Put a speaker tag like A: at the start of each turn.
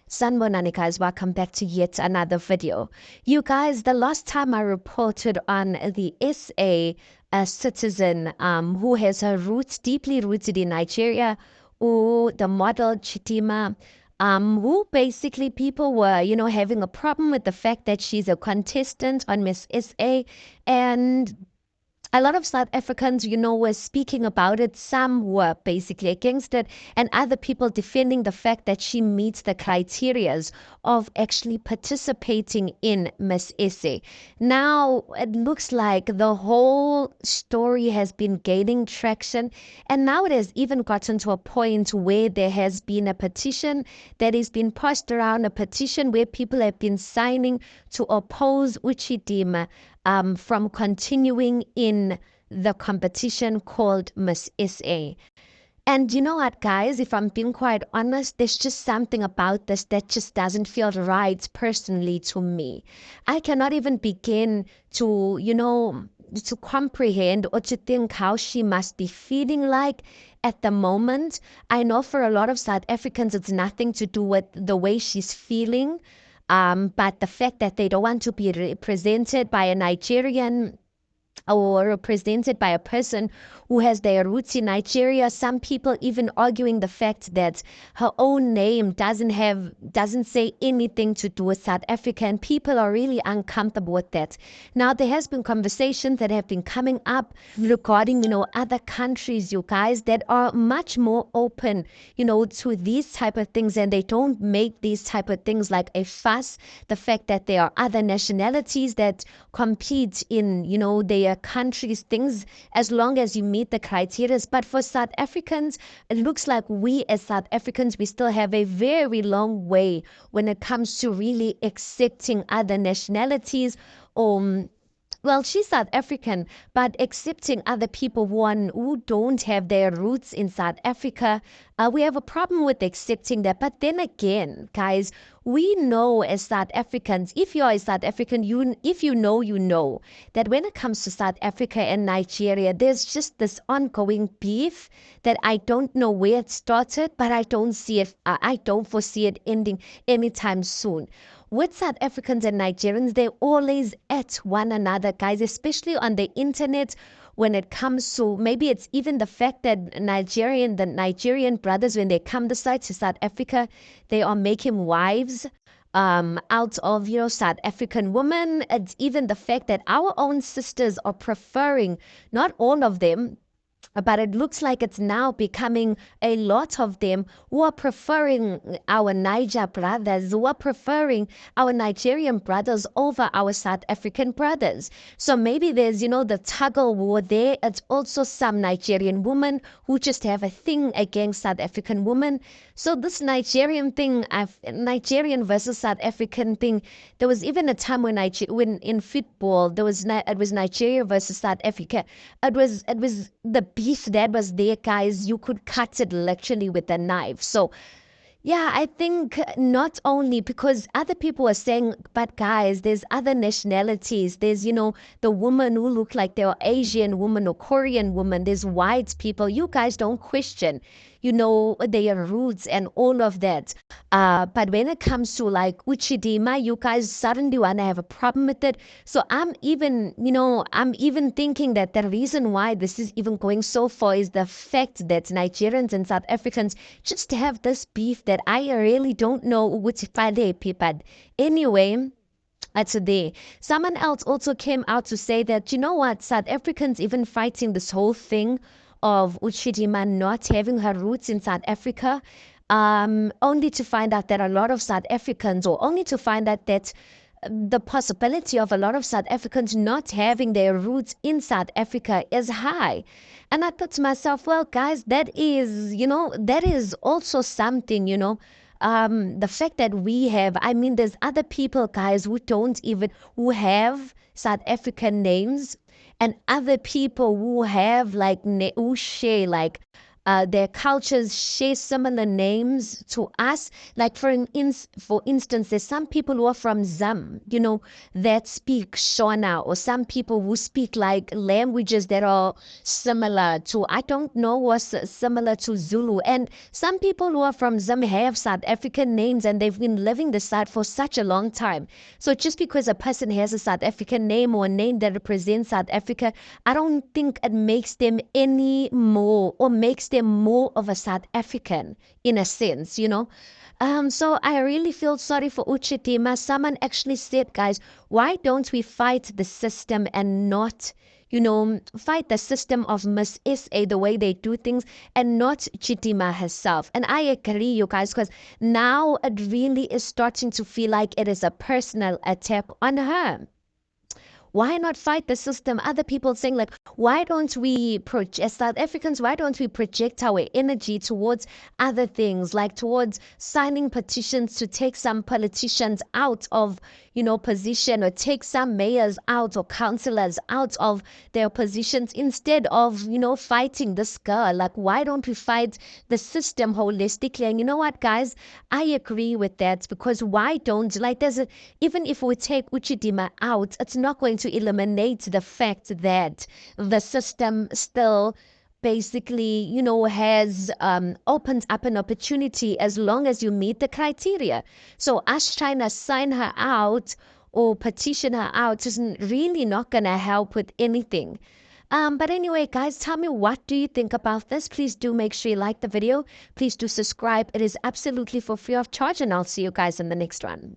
A: Sanbonani guys, welcome back to yet another video. You guys, the last time I reported on the SA citizen who has her roots deeply rooted in Nigeria, or the model Chitima, who basically people were, having a problem with the fact that she's a contestant on Miss SA, and a lot of South Africans, were speaking about it. Some were basically against it, and other people defending the fact that she meets the criterias of actually participating in Miss SA. Now, it looks like the whole story has been gaining traction, and now it has even gotten to a point where there has been a petition that has been passed around, a petition where people have been signing to oppose Uchidima from continuing in the competition called Miss SA. And you know what, guys, if I'm being quite honest, there's just something about this that just doesn't feel right personally to me. I cannot even begin to, to comprehend or to think how she must be feeling like at the moment. I know for a lot of South Africans, it's nothing to do with the way she's feeling. But the fact that they don't want to be represented by a Nigerian or represented by a person who has their roots in Nigeria. Some people even arguing the fact that her own name doesn't say anything to do with South Africa, and people are really uncomfortable with that. Now there has been conversations that have been coming up regarding, other countries, you guys, that are much more open, to these type of things, and they don't make these type of things like a fuss. The fact that there are other nationalities that compete in, their countries, things, as long as you meet the criteria. But for South Africans, it looks like we as South Africans, we still have a very long way when it comes to really accepting other nationalities. Well, she's South African, but accepting other people who don't have their roots in South Africa, we have a problem with accepting that. But then again, guys, we know as South Africans, if you are a South African, if you know that when it comes to South Africa and Nigeria, there's just this ongoing beef that I don't know where it started, but I don't foresee it ending anytime soon. With South Africans and Nigerians, they're always at one another, guys, especially on the internet. When it comes to, maybe it's even the fact that the Nigerian brothers, when they come to South Africa, they are making wives out of, South African women. It's even the fact that our own sisters are preferring, not all of them, but it looks like it's now becoming a lot of them who are preferring our Naija brothers, who are preferring our Nigerian brothers over our South African brothers. So maybe there's, the tug of war there. It's also some Nigerian women who just have a thing against South African women. So this Nigerian thing, Nigerian versus South African thing, there was even a time when in football, it was Nigeria versus South Africa. It was the beef that was there, guys. You could cut it literally with a knife. So yeah, I think not only because other people are saying, but guys, there's other nationalities. There's, the women who look like they're Asian woman or Korean woman. There's white people. You guys don't question, their roots and all of that. But when it comes to like Uchidima, you guys suddenly want to have a problem with it. So I'm even thinking that the reason why this is even going so far is the fact that Nigerians and South Africans just have this beef that I really don't know which but anyway. Today, someone else also came out to say that, South Africans even fighting this whole thing of Uchidima not having her roots in South Africa, only to find out that a lot of South Africans, or only to find out that the possibility of a lot of South Africans not having their roots in South Africa is high. And I thought to myself, well, guys, that is also something, the fact that there's other people, guys, who have South African names, and other people who have who share their cultures share similar names to us. Like for instance, there's some people who are from Zam, that speak Shona, or some people who speak like languages that are similar to, I don't know, what's similar to Zulu. And some people who are from Zam have South African names, and they've been living the South for such a long time. So just because a person has a South African name or a name that represents South Africa, I don't think it makes them any more, or makes them more of a South African in a sense. So I really feel sorry for Uchitima. Someone actually said, guys, why don't we fight the system and not, fight the system of Miss SA, the way they do things, and not Chitima herself. And I agree, you guys, because now it really is starting to feel like it is a personal attack on her. Why not fight the system? Other people saying, like, why don't we as South Africans, why don't we project our energy towards other things, like towards signing petitions to take some politicians out of, position, or take some mayors out or councillors out of their positions, instead of, fighting this girl? Like, why don't we fight the system holistically? And you know what, guys? I agree with that, because why don't, like, even if we take Uchidima out, it's not going to eliminate the fact that the system still basically, has opened up an opportunity as long as you meet the criteria. So us trying to sign her out or petition her out isn't really not going to help with anything. But anyway, guys, tell me, what do you think about this? Please do make sure you like the video. Please do subscribe. It is absolutely for free of charge, and I'll see you guys in the next one.